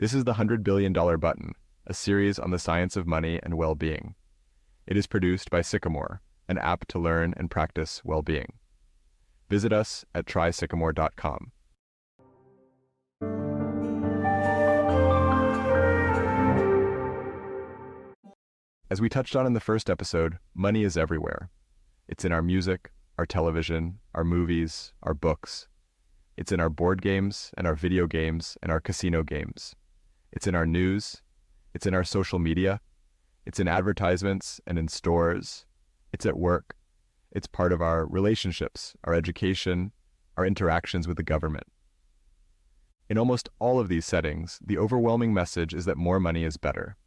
This is the $100 billion Button, a series on the science of money and well-being. It is produced by Sycamore, an app to learn and practice well-being. Visit us at trysycamore.com. As we touched on in the first episode, money is everywhere. It's in our music, our television, our movies, our books. It's in our board games and our video games and our casino games. It's in our news. It's in our social media. It's in advertisements and in stores. It's at work. It's part of our relationships, our education, our interactions with the government. In almost all of these settings, the overwhelming message is that more money is better.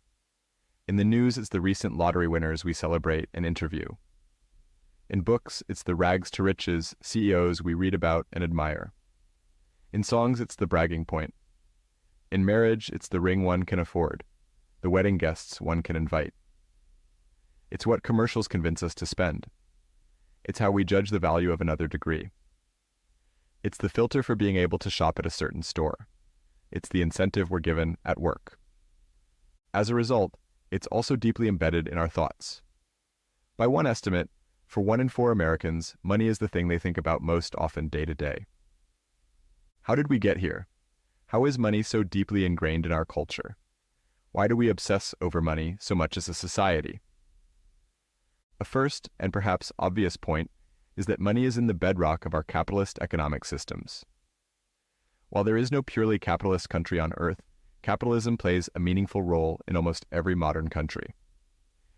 In the news, it's the recent lottery winners we celebrate and interview. In books, it's the rags to riches CEOs we read about and admire. In songs, it's the bragging point. In marriage, it's the ring one can afford, the wedding guests one can invite. It's what commercials convince us to spend. It's how we judge the value of another degree. It's the filter for being able to shop at a certain store. It's the incentive we're given at work. As a result, it's also deeply embedded in our thoughts. By one estimate, for 1 in 4 Americans, money is the thing they think about most often day to day. How did we get here? How is money so deeply ingrained in our culture? Why do we obsess over money so much as a society? A first, and perhaps obvious point, is that money is in the bedrock of our capitalist economic systems. While there is no purely capitalist country on earth, capitalism plays a meaningful role in almost every modern country.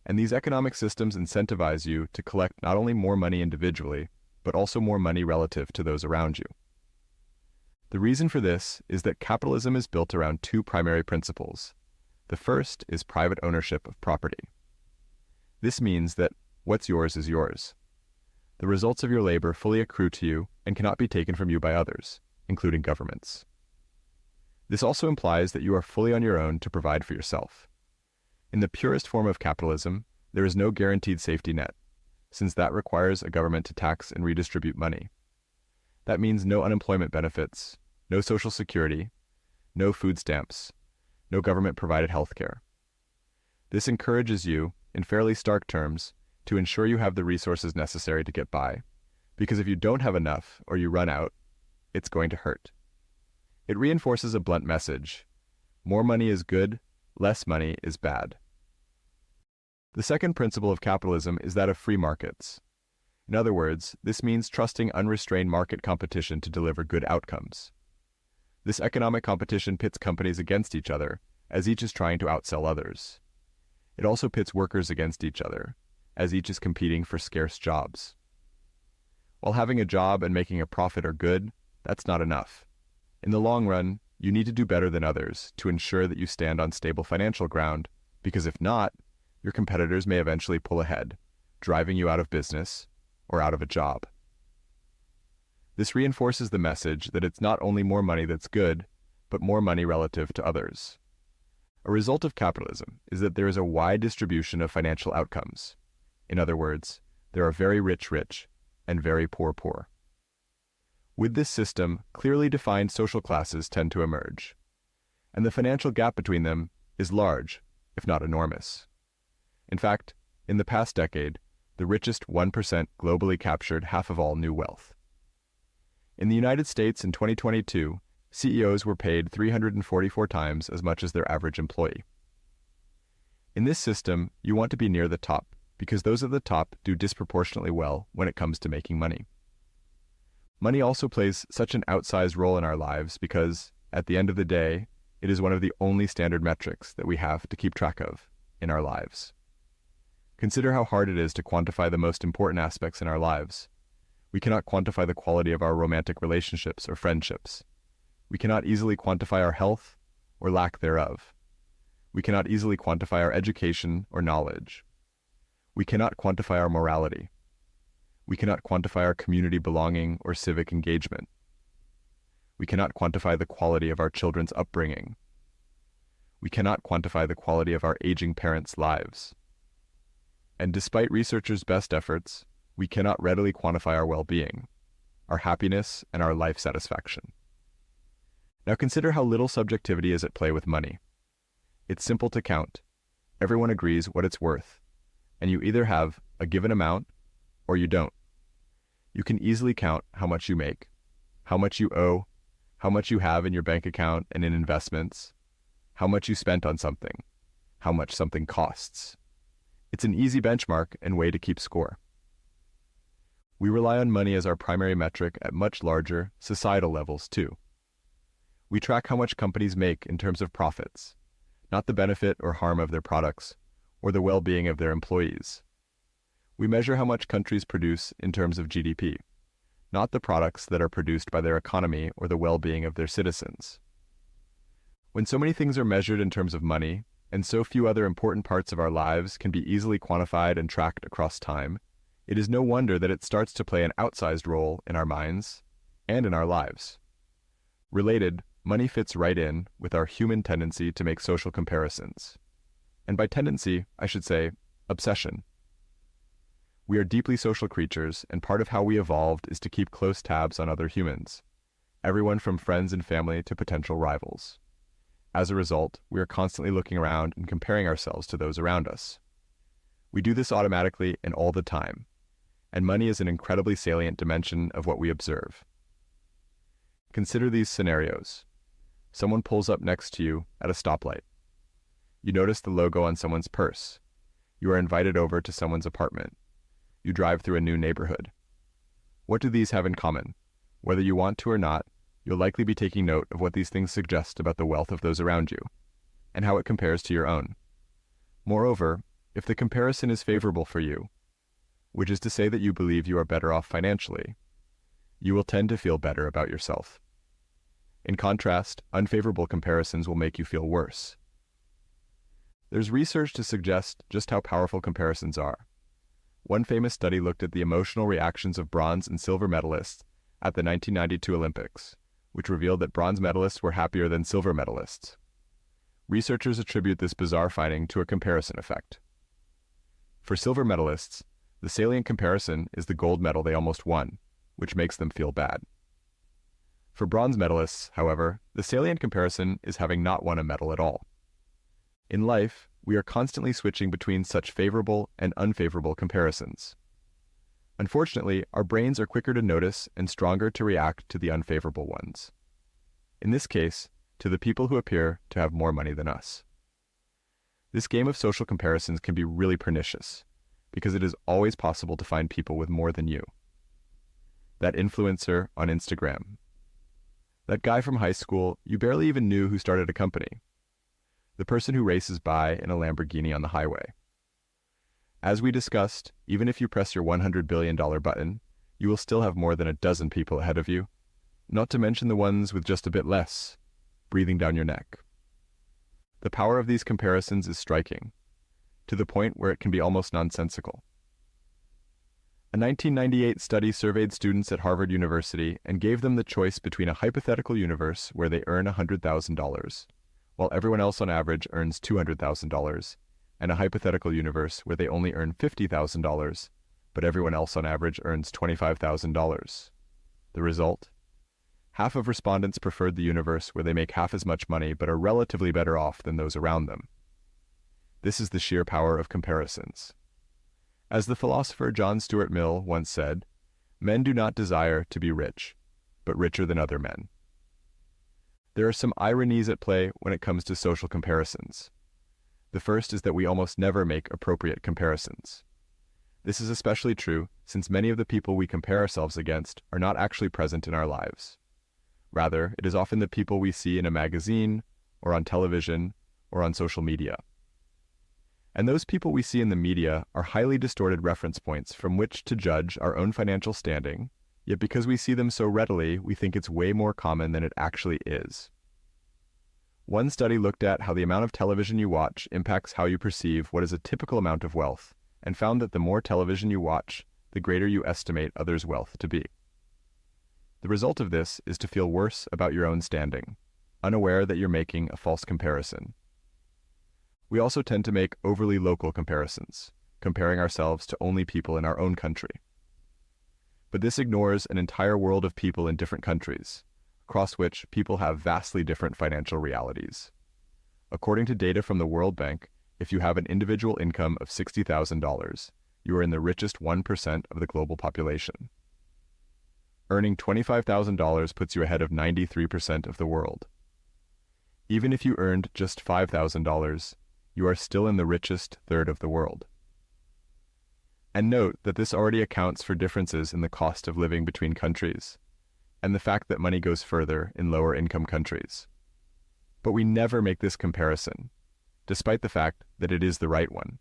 And these economic systems incentivize you to collect not only more money individually, but also more money relative to those around you. The reason for this is that capitalism is built around 2 primary principles. The first is private ownership of property. This means that what's yours is yours. The results of your labor fully accrue to you and cannot be taken from you by others, including governments. This also implies that you are fully on your own to provide for yourself. In the purest form of capitalism, there is no guaranteed safety net, since that requires a government to tax and redistribute money. That means no unemployment benefits, no social security, no food stamps, no government-provided health care. This encourages you, in fairly stark terms, to ensure you have the resources necessary to get by, because if you don't have enough or you run out, it's going to hurt. It reinforces a blunt message. More money is good, less money is bad. The second principle of capitalism is that of free markets. In other words, this means trusting unrestrained market competition to deliver good outcomes. This economic competition pits companies against each other, as each is trying to outsell others. It also pits workers against each other, as each is competing for scarce jobs. While having a job and making a profit are good, that's not enough. In the long run, you need to do better than others to ensure that you stand on stable financial ground, because if not, your competitors may eventually pull ahead, driving you out of business or out of a job. This reinforces the message that it's not only more money that's good, but more money relative to others. A result of capitalism is that there is a wide distribution of financial outcomes. In other words, there are very rich rich and very poor poor. With this system, clearly defined social classes tend to emerge, and the financial gap between them is large, if not enormous. In fact, in the past decade, the richest 1% globally captured half of all new wealth. In the United States in 2022, CEOs were paid 344 times as much as their average employee. In this system, you want to be near the top, because those at the top do disproportionately well when it comes to making money. Money also plays such an outsized role in our lives because, at the end of the day, it is one of the only standard metrics that we have to keep track of in our lives. Consider how hard it is to quantify the most important aspects in our lives. We cannot quantify the quality of our romantic relationships or friendships. We cannot easily quantify our health or lack thereof. We cannot easily quantify our education or knowledge. We cannot quantify our morality. We cannot quantify our community belonging or civic engagement. We cannot quantify the quality of our children's upbringing. We cannot quantify the quality of our aging parents' lives. And despite researchers' best efforts, we cannot readily quantify our well-being, our happiness, and our life satisfaction. Now consider how little subjectivity is at play with money. It's simple to count. Everyone agrees what it's worth, and you either have a given amount or you don't. You can easily count how much you make, how much you owe, how much you have in your bank account and in investments, how much you spent on something, how much something costs. It's an easy benchmark and way to keep score. We rely on money as our primary metric at much larger societal levels too. We track how much companies make in terms of profits, not the benefit or harm of their products, or the well-being of their employees. We measure how much countries produce in terms of GDP, not the products that are produced by their economy or the well-being of their citizens. When so many things are measured in terms of money, and so few other important parts of our lives can be easily quantified and tracked across time, it is no wonder that it starts to play an outsized role in our minds and in our lives. Related, money fits right in with our human tendency to make social comparisons. And by tendency, I should say, obsession. We are deeply social creatures, and part of how we evolved is to keep close tabs on other humans, everyone from friends and family to potential rivals. As a result, we are constantly looking around and comparing ourselves to those around us. We do this automatically and all the time, and money is an incredibly salient dimension of what we observe. Consider these scenarios. Someone pulls up next to you at a stoplight. You notice the logo on someone's purse. You are invited over to someone's apartment. You drive through a new neighborhood. What do these have in common? Whether you want to or not, you'll likely be taking note of what these things suggest about the wealth of those around you, and how it compares to your own. Moreover, if the comparison is favorable for you, which is to say that you believe you are better off financially, you will tend to feel better about yourself. In contrast, unfavorable comparisons will make you feel worse. There's research to suggest just how powerful comparisons are. One famous study looked at the emotional reactions of bronze and silver medalists at the 1992 Olympics, which revealed that bronze medalists were happier than silver medalists. Researchers attribute this bizarre finding to a comparison effect. For silver medalists, the salient comparison is the gold medal they almost won, which makes them feel bad. For bronze medalists, however, the salient comparison is having not won a medal at all. In life, we are constantly switching between such favorable and unfavorable comparisons. Unfortunately, our brains are quicker to notice and stronger to react to the unfavorable ones. In this case, to the people who appear to have more money than us. This game of social comparisons can be really pernicious, because it is always possible to find people with more than you. That influencer on Instagram. That guy from high school you barely even knew who started a company. The person who races by in a Lamborghini on the highway. As we discussed, even if you press your $100 billion button, you will still have more than a dozen people ahead of you, not to mention the ones with just a bit less, breathing down your neck. The power of these comparisons is striking, to the point where it can be almost nonsensical. A 1998 study surveyed students at Harvard University and gave them the choice between a hypothetical universe where they earn $100,000, while everyone else on average earns $200,000, and a hypothetical universe where they only earn $50,000, but everyone else on average earns $25,000. The result? Half of respondents preferred the universe where they make half as much money but are relatively better off than those around them. This is the sheer power of comparisons. As the philosopher John Stuart Mill once said, "Men do not desire to be rich, but richer than other men." There are some ironies at play when it comes to social comparisons. The first is that we almost never make appropriate comparisons. This is especially true since many of the people we compare ourselves against are not actually present in our lives. Rather, it is often the people we see in a magazine, or on television, or on social media. And those people we see in the media are highly distorted reference points from which to judge our own financial standing, yet because we see them so readily, we think it's way more common than it actually is. One study looked at how the amount of television you watch impacts how you perceive what is a typical amount of wealth, and found that the more television you watch, the greater you estimate others' wealth to be. The result of this is to feel worse about your own standing, unaware that you're making a false comparison. We also tend to make overly local comparisons, comparing ourselves to only people in our own country. But this ignores an entire world of people in different countries, across which people have vastly different financial realities. According to data from the World Bank, if you have an individual income of $60,000, you are in the richest 1% of the global population. Earning $25,000 puts you ahead of 93% of the world. Even if you earned just $5,000, you are still in the richest third of the world. And note that this already accounts for differences in the cost of living between countries, and the fact that money goes further in lower income countries. But we never make this comparison, despite the fact that it is the right one,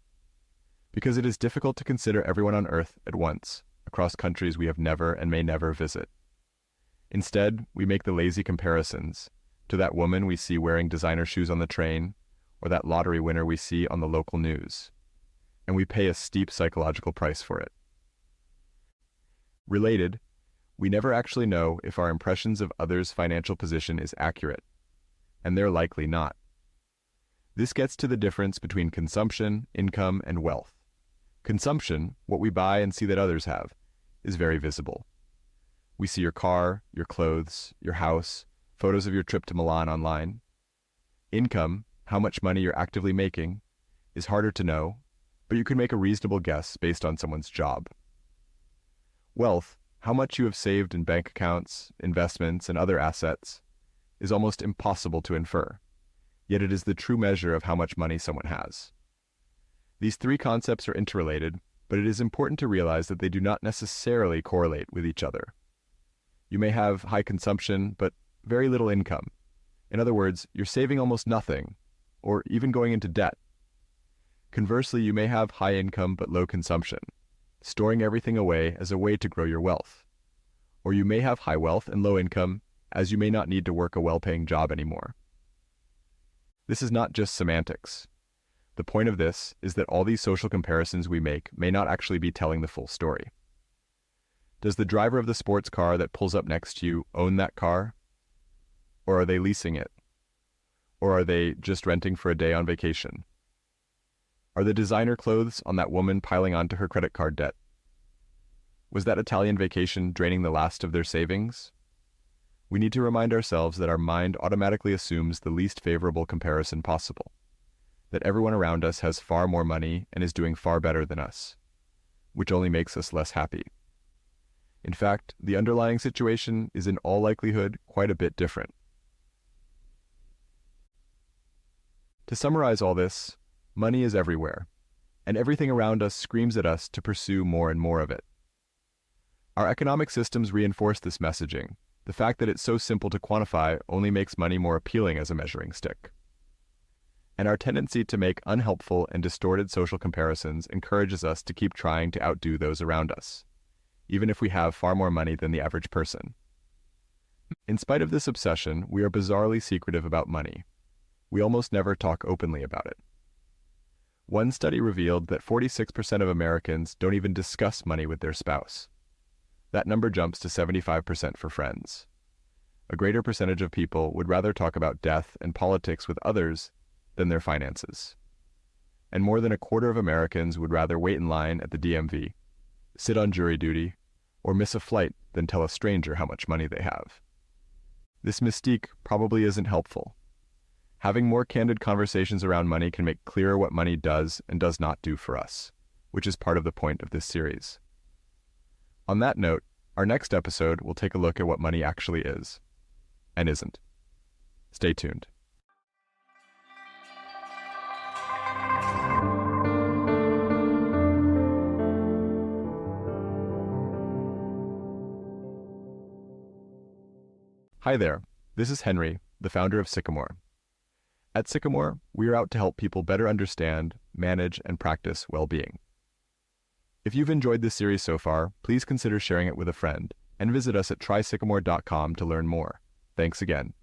because it is difficult to consider everyone on Earth at once, across countries we have never and may never visit. Instead, we make the lazy comparisons to that woman we see wearing designer shoes on the train, or that lottery winner we see on the local news, and we pay a steep psychological price for it. Related, we never actually know if our impressions of others' financial position is accurate, and they're likely not. This gets to the difference between consumption, income, and wealth. Consumption, what we buy and see that others have, is very visible. We see your car, your clothes, your house, photos of your trip to Milan online. Income, how much money you're actively making, is harder to know, but you can make a reasonable guess based on someone's job. Wealth, how much you have saved in bank accounts, investments, and other assets, is almost impossible to infer, yet it is the true measure of how much money someone has. These three concepts are interrelated, but it is important to realize that they do not necessarily correlate with each other. You may have high consumption, but very little income. In other words, you're saving almost nothing, or even going into debt. Conversely, you may have high income but low consumption, storing everything away as a way to grow your wealth. Or you may have high wealth and low income, as you may not need to work a well-paying job anymore. This is not just semantics. The point of this is that all these social comparisons we make may not actually be telling the full story. Does the driver of the sports car that pulls up next to you own that car? Or are they leasing it? Or are they just renting for a day on vacation? Are the designer clothes on that woman piling onto her credit card debt? Was that Italian vacation draining the last of their savings? We need to remind ourselves that our mind automatically assumes the least favorable comparison possible, that everyone around us has far more money and is doing far better than us, which only makes us less happy. In fact, the underlying situation is in all likelihood quite a bit different. To summarize all this, money is everywhere, and everything around us screams at us to pursue more and more of it. Our economic systems reinforce this messaging. The fact that it's so simple to quantify only makes money more appealing as a measuring stick. And our tendency to make unhelpful and distorted social comparisons encourages us to keep trying to outdo those around us, even if we have far more money than the average person. In spite of this obsession, we are bizarrely secretive about money. We almost never talk openly about it. One study revealed that 46% of Americans don't even discuss money with their spouse. That number jumps to 75% for friends. A greater percentage of people would rather talk about death and politics with others than their finances. And more than a quarter of Americans would rather wait in line at the DMV, sit on jury duty, or miss a flight than tell a stranger how much money they have. This mystique probably isn't helpful. Having more candid conversations around money can make clearer what money does and does not do for us, which is part of the point of this series. On that note, our next episode will take a look at what money actually is and isn't. Stay tuned. Hi there, this is Henry, the founder of Sycamore. At Sycamore, we are out to help people better understand, manage, and practice well-being. If you've enjoyed this series so far, please consider sharing it with a friend, and visit us at trysycamore.com to learn more. Thanks again.